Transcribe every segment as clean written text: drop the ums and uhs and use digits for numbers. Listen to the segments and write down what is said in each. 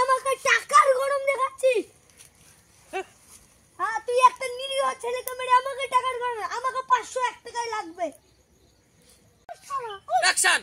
আমাকে টাকার গরম দেখাচ্ছিস? হ্যাঁ, তুই একটা নিরীহ ছেলেকে মেরে আমাকে টাকার গরম, আমাকে 501 টাকায় লাগবে। অ্যাকশন।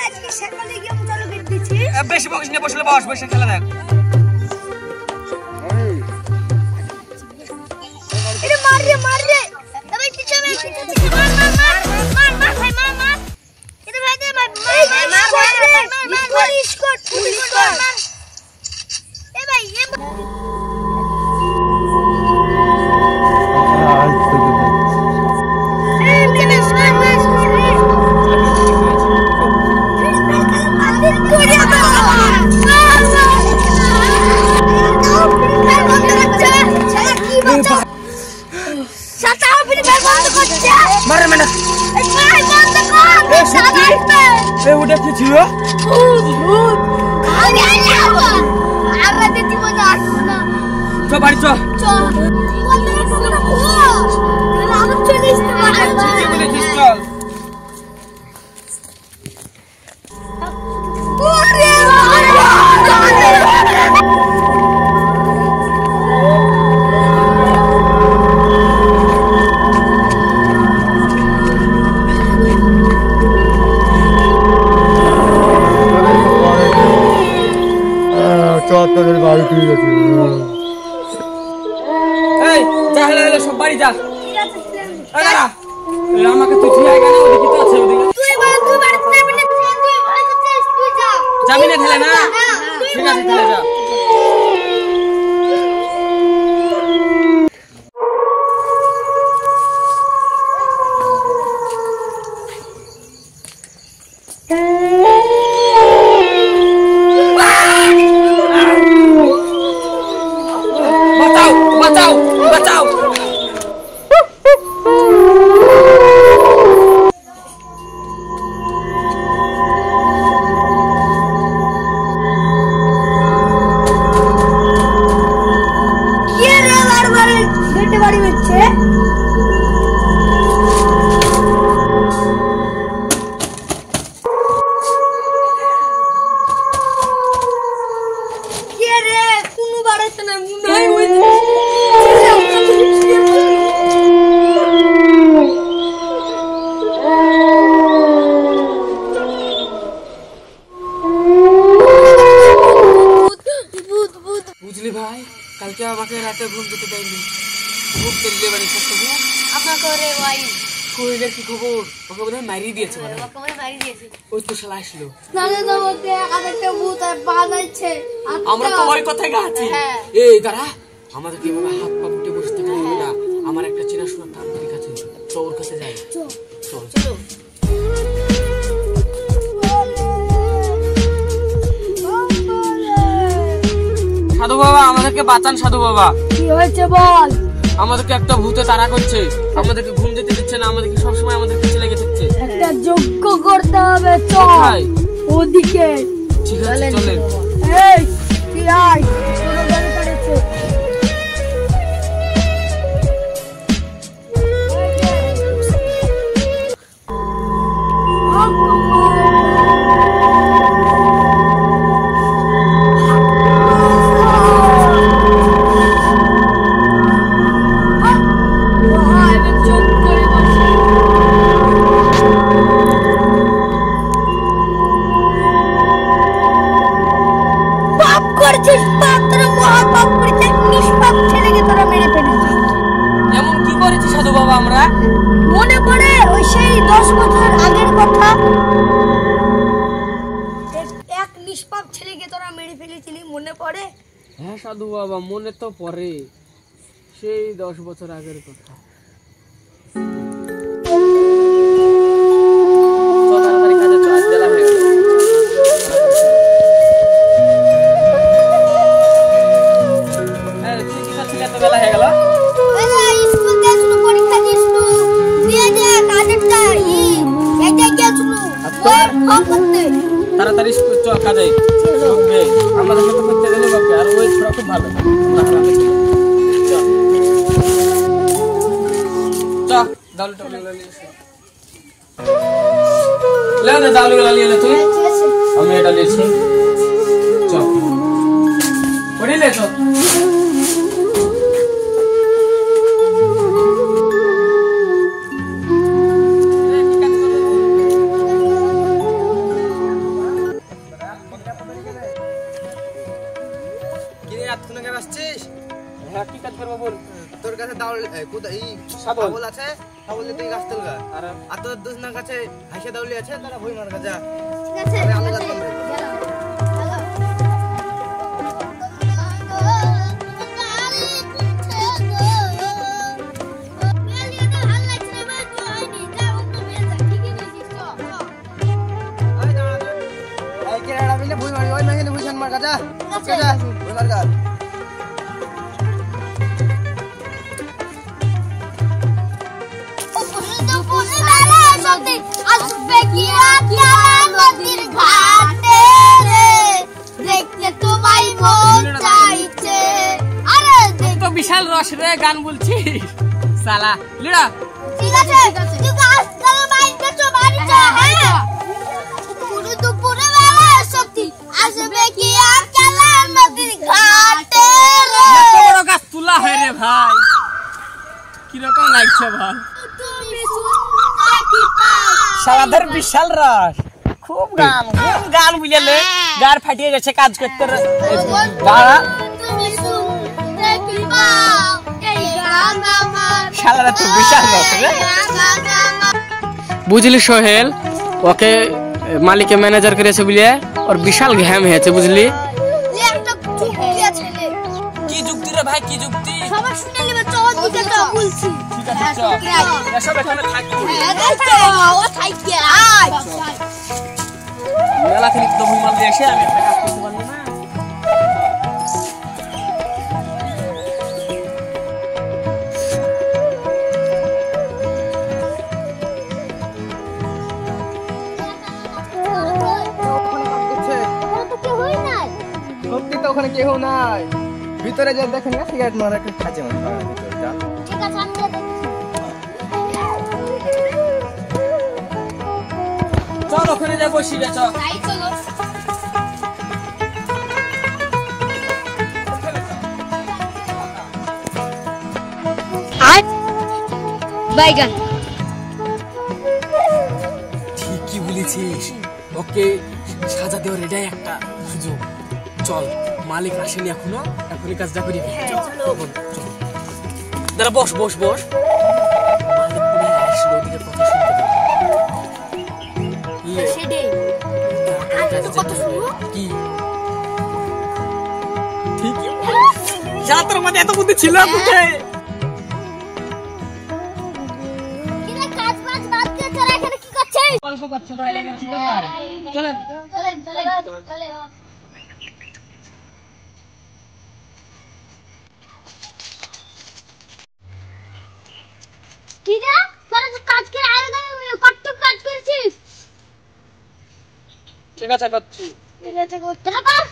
আজকে সকালে গেম চালু করে দিচ্ছি। বেশি বকিস না, বসলে বস, বসে খেলা দেখ। এটা মার রে, মার রে। ভাই পিছনে মার মার মার মার মার ভাই মার মার। এটা ভাই দে মার মার মার স্কট স্কট। এ ভাই এ মারে মানে ওটা কি ছিল? চল বাড়ি চল। চল তোদের বাড়ি ঠিক আছে। এই যা হলে সব বাড়ি যা। আমাকে তুই ঠিক আছে না? ওদিকে তো আছে, ওদিকে যাবি না ঠেলে না? ঠিক আছে ঠেলে যা। বাঁচাও বাঁচাও বাঁচাও। বাড়ি হচ্ছে কোনো বাড়াচ্ছে না মনে হয় ওই বুঝলি ভাই, কালকে আমাকে রাতে ঘুম যেতে দেয়নি। খুব তেলে বাড়ি সব আপনাকে রে ভাই শরীরের কি খবর? ওকে বোধ হয় মারিয়ে দিয়েছে। ওই তো শালা আসলো। আমরা তো ওই কথাই গাছি। এই দাঁড়া, আমাদেরকে এভাবে হাত পা ফুটে বসে থাকলে হবে না। আমার একটা চেনাশোনা তান্ত্রিক আছে, তো ওর কাছে যাই। চল চলো। সাধু বাবা, আমাদেরকে বাঁচান। সাধু বাবা, কি হয়েছে বল? আমাদেরকে একটা ভূতে তাড়া করছে, আমাদেরকে ঘুম যেতে দিচ্ছে না, আমাদেরকে সবসময় আমাদের পিছে লেগে থাকছে। একটা যজ্ঞ করতে হবে, চল ওদিকে। ঠিক আছে চলেন। এই তুই আয়, কোনো গাড়ি পড়েছে। এমন কি করেছি সাধু বাবা আমরা? মনে পড়ে ওই সেই 10 বছর আগের কথা? এক নিষ্পাপ ছেলেকে তোরা মেরে ফেলেছিলি, মনে পড়ে? হ্যাঁ সাধু বাবা, মনে তো পড়ে, সেই 10 বছর আগের কথা। বেলা হয়ে গেল। তাড়াতাড়ি কাজে আমাদের সাথে করতে গেলে বাকি আর ওই ছোড়া খুব ভালো। দাউলি টাউলি তুই আমি এটা নিয়েছি চল পড়িলে চল কি কাজ করবো বল তোর কাছে দাউল কোথায় সাবল আছে সাবল তুই গাছ তুলগা আর তোর দুজনের কাছে হাসে দাউলি আছে তারা ভই মার কাছে ঠিক আছে আমি আলো গাছ করবে এই কেড়া মিলে ভই মারি ওই মাইলে ভই শান মার কাছে যা ভই মার কাছে আসবে কি নদীর ঘাটে রে দেখতে তোমায় মন চাইছে আরে তো বিশাল রস রে গান বলছিস শালা লিড়া ঠিক আছে তুই আজকাল বাইরে তো বাড়ি যা হ্যাঁ পুরো দুপুরে বেলা সত্যি আসবে কি আকালা নদীর ঘাটে রে এত বড় গাছ তুলা হয় রে ভাই কি রকম লাগছে ভাই তুমি শুনতে কি পাও শালাদের বিশাল রস খুব গান বুঝলে গার ফাটিয়ে যাচ্ছে কাজ করতে গাড়া তুমি শুনতে কি পাও এই গান আমার শালারা তো বিশাল রস রে বুঝলি সোহেল ওকে মালিকে ম্যানেজার করেছে বুঝলে ওর বিশাল ঘ্যাম হয়েছে বুঝলি একটা যুক্তি আছে রে কি যুক্তি রে ভাই কি যুক্তি সবাই শুনে নেবে চল দিকে তো বলছি ঠিক আছে চল এসব এখানে থাকি ও থাইকে আয় মেলা থেকে তো ভুল মাল দিয়ে এসে আমি একটা কাজ করতে পারলাম না সত্যি তো ওখানে কেউ নাই ভিতরে যা দেখেন না সিগারেট মারা একটা খাঁচে মারা ভিতরটা ঠিক আছে আমি চল ওখানে যা বসি রে চল তাই চলো আয় বাইগান ঠিকই বলেছিস ওকে সাজা দেওয়ার এটাই একটা সুযোগ চল মালিক আসেনি এখনই কাজটা করি দাঁড়া বস বস বস মালিক পুরো আসলো ওদিকে কথা শুনতে সেটাই কত শুনবো কি ঠিকই যা তোর মধ্যে এত বুদ্ধি ছিল কোথায় কিরে কাজ বাজ বাদ দিয়ে তোরা এখানে কি করছিস গল্প করছো তাহলে চলেন চলে কি রে তোরা তো কাজ করে আরে কত কাজ করছিস ঠিক আছে করছি ঠিক আছে করতে পার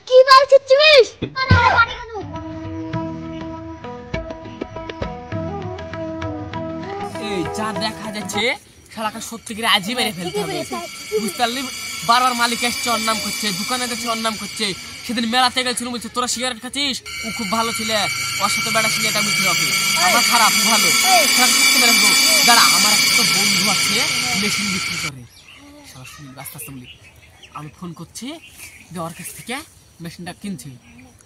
কি বলছিস এই যা দেখা যাচ্ছে শালাকে সত্যি করে আজই মেরে ফেলতে হবে বুঝতে পারলি বারবার মালিক আসছে ওর নাম করছে দোকানে যাচ্ছে ওর নাম করছে সেদিন মেলাতে গেছিল বলছে তোরা সিগারেট খাচ্ছিস ও খুব ভালো ছিল ওর সাথে বেড়া ছিল এটা বুঝতে হবে আমার খারাপ ও ভালো শালাকে সত্যি মেরে ফেলবো দাঁড়া আমার একটা বন্ধু আছে মেশিন বিক্রি করে শালা শুনি আস্তে আস্তে বলি আমি ফোন করছি দেওয়ার কাছ থেকে মেশিনটা কিনছি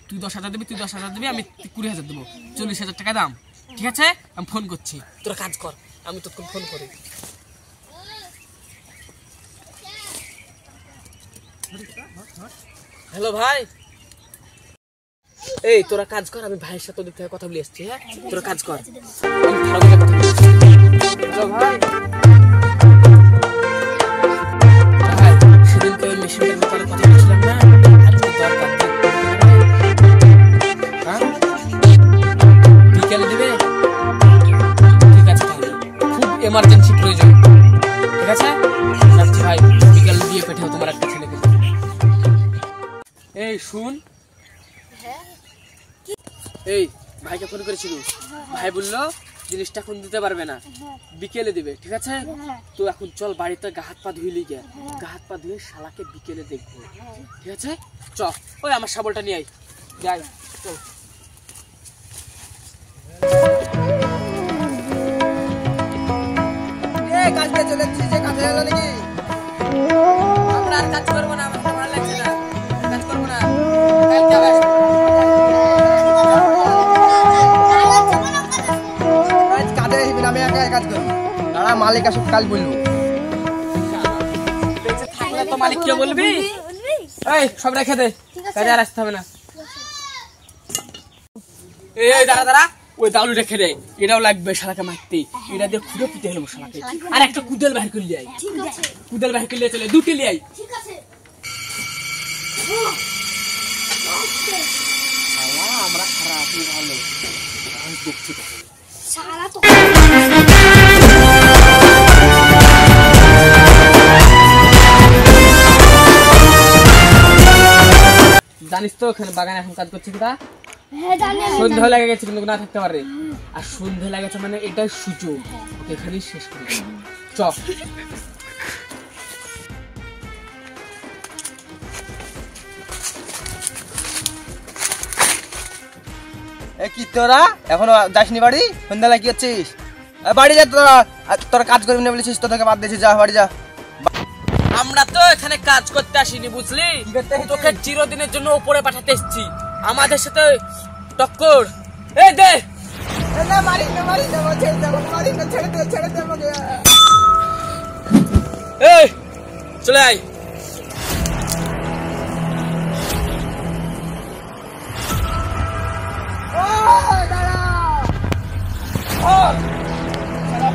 তুই 10,000 দিবি তুই 10,000 দিবি আমি 20,000 দেবো 40,000 টাকা দাম ঠিক আছে আমি ফোন করছি তোরা কাজ কর আমি তোকে ফোন করি হ্যালো ভাই এই তোরা কাজ কর আমি ভাইয়ের সাথে ওদিক থেকে কথা বলে আসছি হ্যাঁ তোরা কাজ কর আমি ভালো করে কথা বলছি হ্যালো ভাই সেদিন তো মেশিনটার ব্যাপারে কথা বলছিলাম না আজকে দরকার হ্যাঁ বিকেলে দেবে ঠিক আছে তাহলে খুব এমার্জেন্সি প্রয়োজন ঠিক আছে রাখছি ভাই বিকেলে দিয়ে পাঠাও তোমার একটা ছেলেকে এই শুন, এই ভাইকে ফোন করেছিল, ভাই বললো জিনিসটা এখন দিতে পারবে না, বিকেলে দিবে, ঠিক আছে? তো এখন চল বাড়িতে গা হাত পা ধুইলি গে, গা হাত পা ধুয়ে শালাকে বিকেলে দেখবো, ঠিক আছে? চ, ওই আমার শাবলটা নিয়ে আয়, যাই চল। কাজটা চলে যাচ্ছি, যে কাজে গেল নাকি? আমরা আর কাজ করবো না, আমার ভালো লাগছে না, কাজ করবো না, কালকে আবার আসবো। কাজে আসবি না, আমি একা কাজ করবো। দাঁড়া, মালিক আসুক কাল বলবো। বেঁচে থাকলে তো মালিক কে বলবি? এই সব রেখে দে, কাজে আর আসতে হবে না। এই দাঁড়া দাঁড়া, ওই দালু রেখে দে, এটাও লাগবে শালাকে মারতে, এটা দিয়ে খুঁড়ে পিটে হলো শালাকে। আর একটা কুদেল বাহির করে লিয়ে আয়, কুদেল বাহির করে লিয়ে চলে, দুটি লিয়ে আয়। আমরা খারাপ, তুই ভালো, আমি দেখছি জানিস তো ওখানে বাগানে এখন কাজ করছি কিনা? সন্ধ্যা লেগে গেছে কিন্তু না থাকতে পারে, আর সন্ধ্যা লেগেছে মানে এটাই সুযোগ, এখানেই শেষ করে চ। কি তোরা এখনো যাসনি বাড়ি? সন্ধ্যাবেলা কি হচ্ছিস? বাড়ি যা তোরা, তোরা কাজ করবি না বলেছিস, তোদেরকে বাদ দিয়েছিস, যা বাড়ি যা। আমরা তো এখানে কাজ করতে আসিনি, বুঝলি? তোকে চিরদিনের জন্য উপরে পাঠাতে এসেছি, আমাদের সাথে টক্কর। এই দে, এই চলে আয়।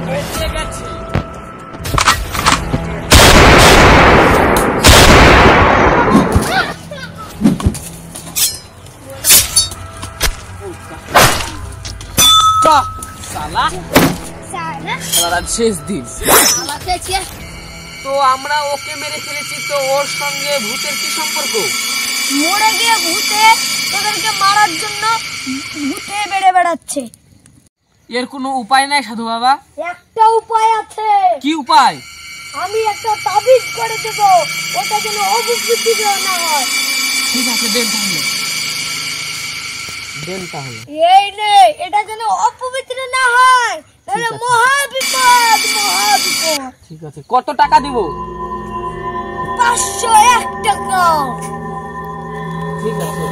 বেঁচে গেছি। শেষ দিন তো আমরা ওকে মেরে ফেলেছি, তো ওর সঙ্গে ভূতের কি সম্পর্ক? মরে গিয়ে ভূতে তোদেরকে মারার জন্য ভূতে বেড়ে বেড়াচ্ছে। এর কোনো উপায় নাই সাধু বাবা? একটা উপায় আছে। কি উপায়? আমি একটা তাবিজ করে দেব, ওটা যেন অপবিত্র না হয়। ঠিক আছে, দেন তাহলে, দেন তাহলে। এই নে, এটা যেন অপবিত্র না হয়, তাহলে মহাবিপদ, মহাবিপদ। ঠিক আছে, কত টাকা দিব? 501 টাকা। ঠিক আছে,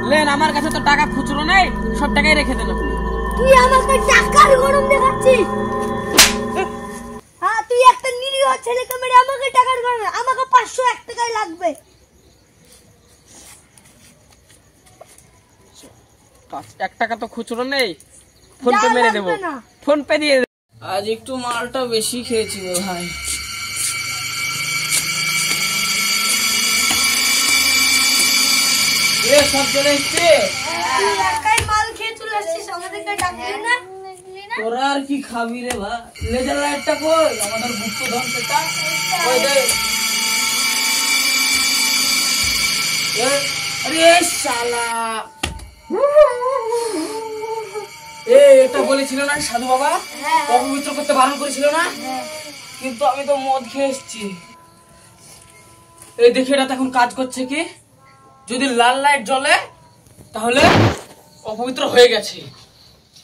লেন, আমার কাছে তো টাকা খুচরো নেই, সব টাকাই রেখে দেন আপনি। তুই আমাকে টাকার গরম দেখাচ্ছিস? হ্যাঁ, তুই একটা নিরীহ ছেলেকে মেরে আমাকে টাকার গরম, আমাকে 501 টাকাই লাগবে। 1 টাকা তো খুচরো নেই, ফোন পে মেরে দেবো, ফোন পে দিয়ে। আজ একটু মালটা বেশি খেয়েছি ভাই। সব চলে এসছে, একাই মাল খেয়ে চলে আসছিস, আমাদেরকে ডাকলি না? তোরা আর কি খাবি রে ভাই? লেজার লাইটটা কই আমাদের গুপ্তধন, সেটা ওই দে। আরে শালা, এটা বলেছিল না সাধু বাবা অপবিত্র করতে বারণ করেছিল না? কিন্তু আমি তো মদ খেয়ে এসেছি। এই দেখি এটা এখন কাজ করছে কি? যদি লাল লাইট জ্বলে তাহলে অপবিত্র হয়ে গেছে।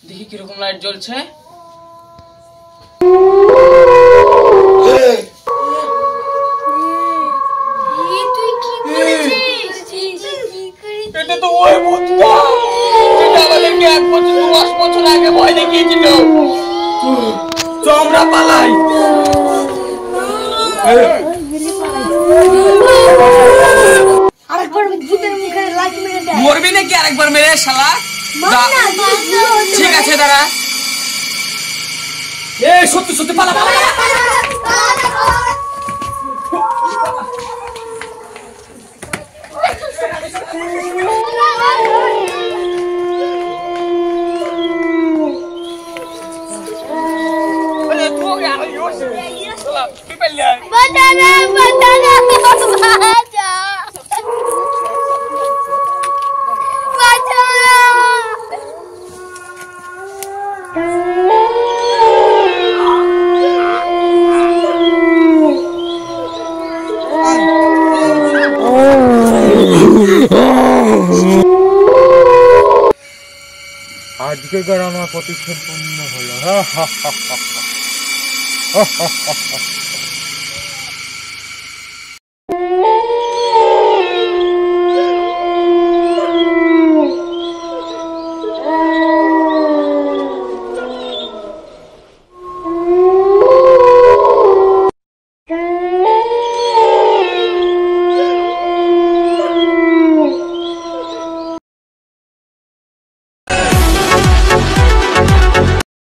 দেখি কিরকম লাইট জ্বলছে। এটা তো ওই ভূতটা যেটা আমাদেরকে 1 বছর 2 বছর আগে ভয় দেখিয়েছিল। তো আমরা পালাই। আরেকবার ভূতের মুখে লাইট মেরে দে। মরবি নাকি আরেকবার মেরে শালা? ঠিক আছে দাঁড়া। এই সত্যি সত্যি পালা পালা। Banana, banana. আজকে আমার প্রতিশোধ পূর্ণ হলো।